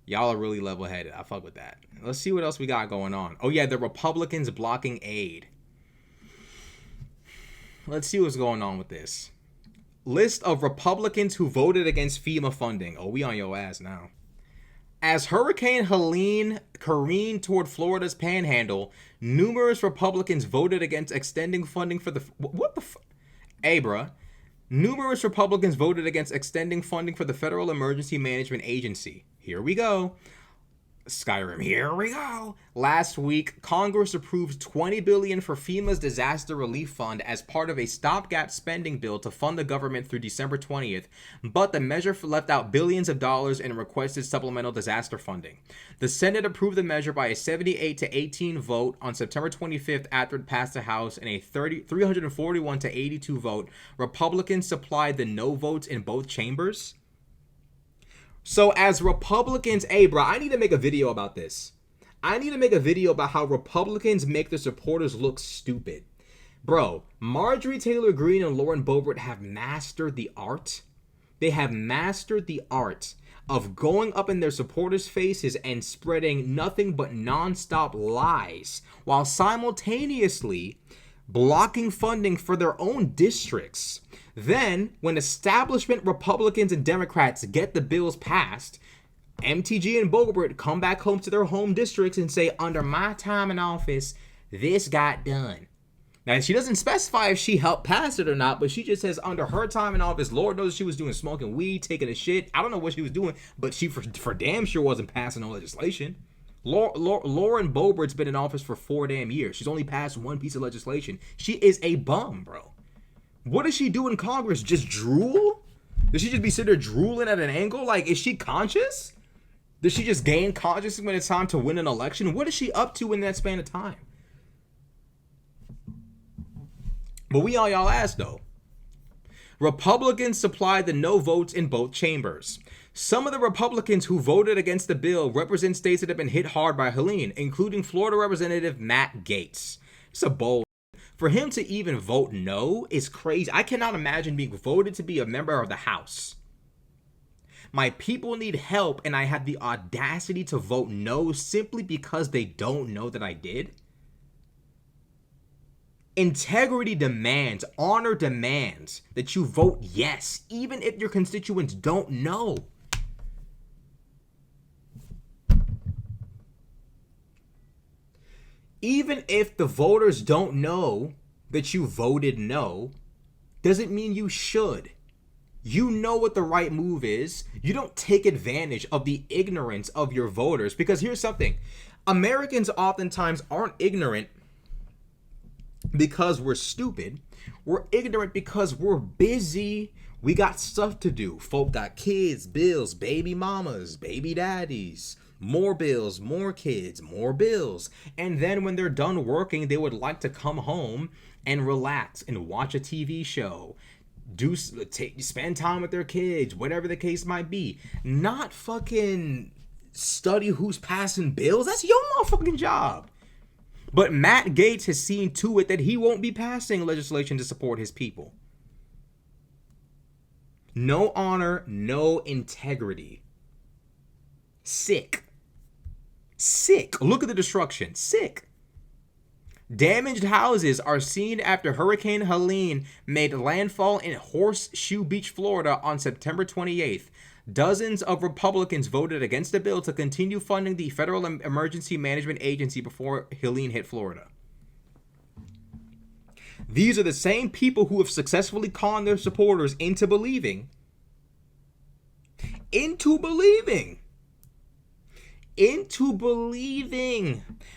Y'all are really level-headed. I fuck with that. Let's see what else we got going on. Oh yeah, the Republicans blocking aid. Let's see what's going on with this. List of Republicans who voted against FEMA funding. Oh, we on your ass now. As Hurricane Helene careened toward Florida's panhandle, numerous Republicans voted against extending funding for the... What the fuck? Hey, bruh. Numerous Republicans voted against extending funding for the Federal Emergency Management Agency. Here we go. Skyrim, here we go. Last week, Congress approved $20 billion for FEMA's disaster relief fund as part of a stopgap spending bill to fund the government through December 20th, but the measure left out billions of dollars in requested supplemental disaster funding. The Senate approved the measure by a 78-18 vote on September 25th after it passed the House in a 341-82 vote. Republicans supplied the no votes in both chambers. So as Republicans, hey, bro, I need to make a video about this. I need to make a video about how Republicans make their supporters look stupid. Bro, Marjorie Taylor Greene and Lauren Boebert have mastered the art. They have mastered the art of going up in their supporters' faces and spreading nothing but nonstop lies while simultaneously blocking funding for their own districts. Then, when establishment Republicans and Democrats get the bills passed, MTG and Boebert come back home to their home districts and say, under my time in office, this got done. Now, she doesn't specify if she helped pass it or not, but she just says under her time in office, Lord knows she was doing smoking weed, taking a shit. I don't know what she was doing, but she for damn sure wasn't passing no legislation. Lauren Boebert's been in office for 4 damn years. She's only passed one piece of legislation. She is a bum, bro. What does she do in Congress? Just drool? Does she just be sitting there drooling at an angle? Like, is she conscious? Does she just gain consciousness when it's time to win an election? What is she up to in that span of time? But we on y'all ass, though. Republicans supplied the no votes in both chambers. Some of the Republicans who voted against the bill represent states that have been hit hard by Helene, including Florida Representative Matt Gaetz. It's a bold. For him to even vote no is crazy. I cannot imagine being voted to be a member of the House. My people need help, and I have the audacity to vote no simply because they don't know that I did. Integrity demands, honor demands that you vote yes, even if your constituents don't know. Even if the voters don't know that you voted no, doesn't mean you should. You know what the right move is. You don't take advantage of the ignorance of your voters, because here's something. Americans oftentimes aren't ignorant because we're stupid. We're ignorant because we're busy. We got stuff to do. Folk got kids, bills, baby mamas, baby daddies, more bills, more kids, more bills. And then when they're done working, they would like to come home and relax and watch a TV show. Spend time with their kids, whatever the case might be. Not fucking study who's passing bills. That's your motherfucking job. But Matt Gaetz has seen to it that he won't be passing legislation to support his people. No honor, no integrity. Sick. Sick. Look at the destruction. Sick. Damaged houses are seen after Hurricane Helene made landfall in Horseshoe Beach, Florida on September 28th. Dozens of Republicans voted against the bill to continue funding the Federal Emergency Management Agency before Helene hit Florida. These are the same people who have successfully conned their supporters into believing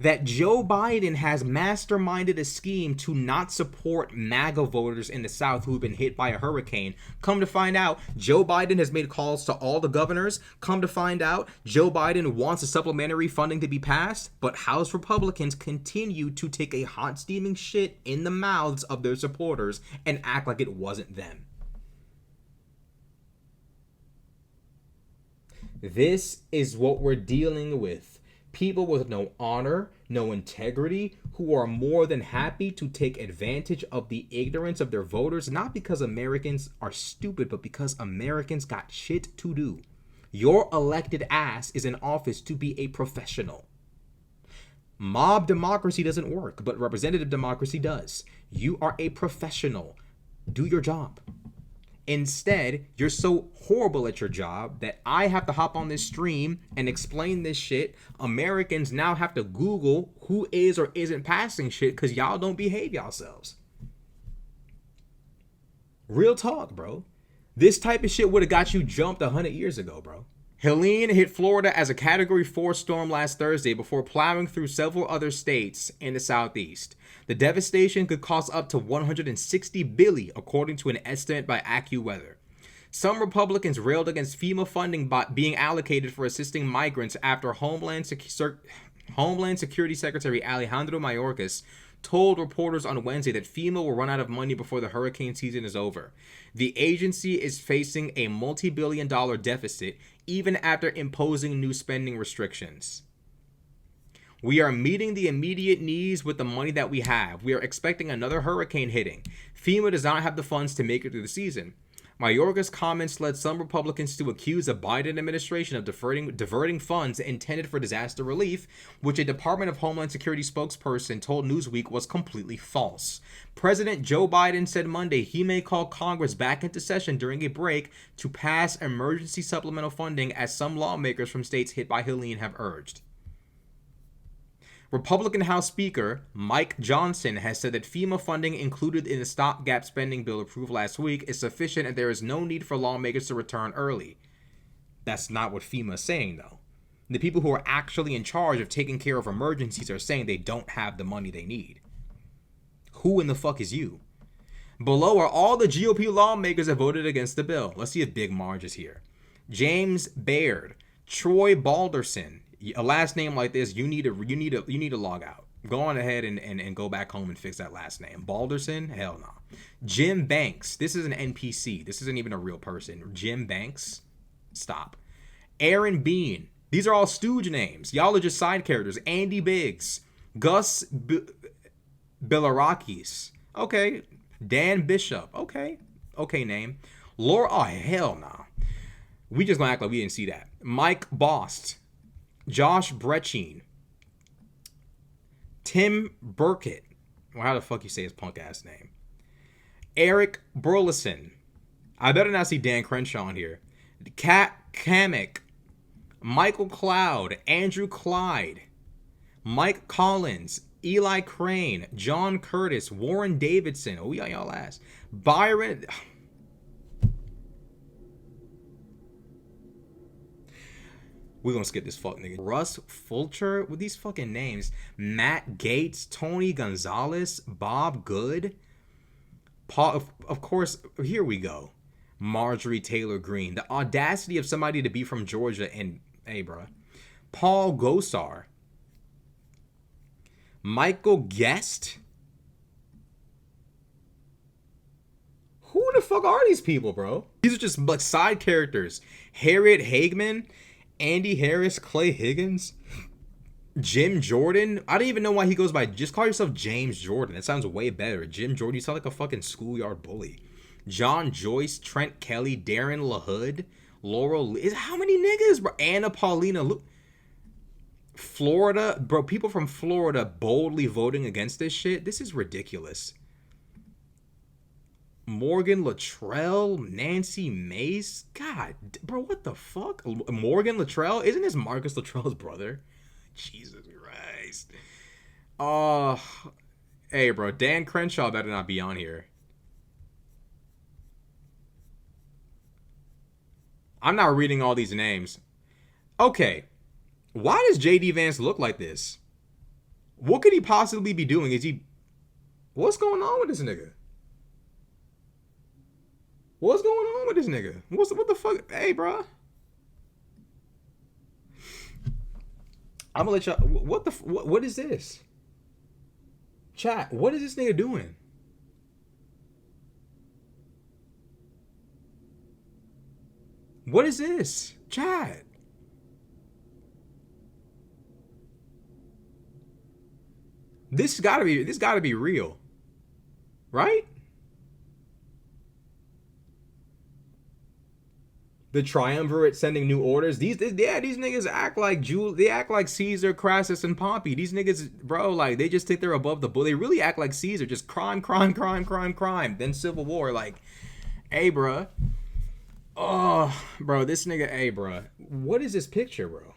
that Joe Biden has masterminded a scheme to not support MAGA voters in the South who've been hit by a hurricane. Come to find out, Joe Biden has made calls to all the governors. Come to find out, Joe Biden wants a supplementary funding to be passed, but House Republicans continue to take a hot steaming shit in the mouths of their supporters and act like it wasn't them. This is what we're dealing with. People with no honor, no integrity, who are more than happy to take advantage of the ignorance of their voters, not because Americans are stupid, but because Americans got shit to do. Your elected ass is in office to be a professional. Mob democracy doesn't work, but representative democracy does. You are a professional. Do your job. Instead, you're so horrible at your job that I have to hop on this stream and explain this shit. Americans now have to Google who is or isn't passing shit because y'all don't behave yourselves. Real talk, bro. This type of shit would have got you jumped 100 years ago, bro. Helene hit Florida as a Category 4 storm last Thursday before plowing through several other states in the southeast. The devastation could cost up to $160 billion, according to an estimate by AccuWeather. Some Republicans railed against FEMA funding being allocated for assisting migrants after Homeland Security Secretary Alejandro Mayorkas told reporters on Wednesday that FEMA will run out of money before the hurricane season is over. The agency is facing a multi-billion-dollar deficit even after imposing new spending restrictions. We are meeting the immediate needs with the money that we have. We are expecting another hurricane hitting. FEMA does not have the funds to make it through the season. Mayorkas' comments led some Republicans to accuse the Biden administration of diverting funds intended for disaster relief, which a Department of Homeland Security spokesperson told Newsweek was completely false. President Joe Biden said Monday he may call Congress back into session during a break to pass emergency supplemental funding, as some lawmakers from states hit by Helene have urged. Republican House Speaker Mike Johnson has said that FEMA funding included in the stopgap spending bill approved last week is sufficient and there is no need for lawmakers to return early. That's not what FEMA is saying, though. The people who are actually in charge of taking care of emergencies are saying they don't have the money they need. Who in the fuck is you? Below are all the GOP lawmakers that voted against the bill. Let's see if Big Marge is here. James Baird, Troy Balderson. A last name like this, you need to log out. Go on ahead and go back home and fix that last name. Balderson? Hell no. Jim Banks. This is an NPC. This isn't even a real person. Jim Banks? Stop. Aaron Bean. These are all stooge names. Y'all are just side characters. Andy Biggs. Gus Bilirakis. Okay. Dan Bishop. Okay. Okay name. Laura. Oh, hell no. We just gonna act like we didn't see that. Mike Bost. Josh Brechin, Tim Burkett, well, how the fuck you say his punk ass name? Eric Burleson, I better not see Dan Crenshaw on here. Kat Kamek, Michael Cloud, Andrew Clyde, Mike Collins, Eli Crane, John Curtis, Warren Davidson, oh, y'all ass, Byron. We're gonna skip this fuck nigga. Russ Fulcher with these fucking names. Matt Gates, Tony Gonzalez, Bob Good. Paul, of course, here we go. Marjorie Taylor Greene. The audacity of somebody to be from Georgia and, hey, bro. Paul Gosar. Michael Guest. Who the fuck are these people, bro? These are just like side characters. Harriet Hagman. Andy Harris, Clay Higgins, Jim Jordan. I don't even know why he goes by. Just call yourself James Jordan. That sounds way better. Jim Jordan, you sound like a fucking schoolyard bully. John Joyce, Trent Kelly, Darren LaHood, Laurel. How many niggas, bro? Anna Paulina. Florida, bro. People from Florida boldly voting against this shit. This is ridiculous. Morgan Luttrell, Nancy Mace. God, bro, what the fuck? Morgan Luttrell? Isn't this Marcus Luttrell's brother? Jesus Christ. Hey, bro, Dan Crenshaw better not be on here. I'm not reading all these names. Okay, why does J.D. Vance look like this? What could he possibly be doing? What's going on with this nigga? What's going on with this nigga? What the fuck? Hey, bro. I'm gonna let y'all. What is this? Chat. What is this nigga doing? What is this? Chat. This gotta be real. Right? The triumvirate sending new orders. These niggas act like they act like Caesar, Crassus, and Pompey. These niggas, bro, like they just think they're above the bull. They really act like Caesar, just crime, crime, crime, crime, crime. Then civil war. Like, hey, bro. Oh, bro, this nigga, hey, bro. What is this picture, bro?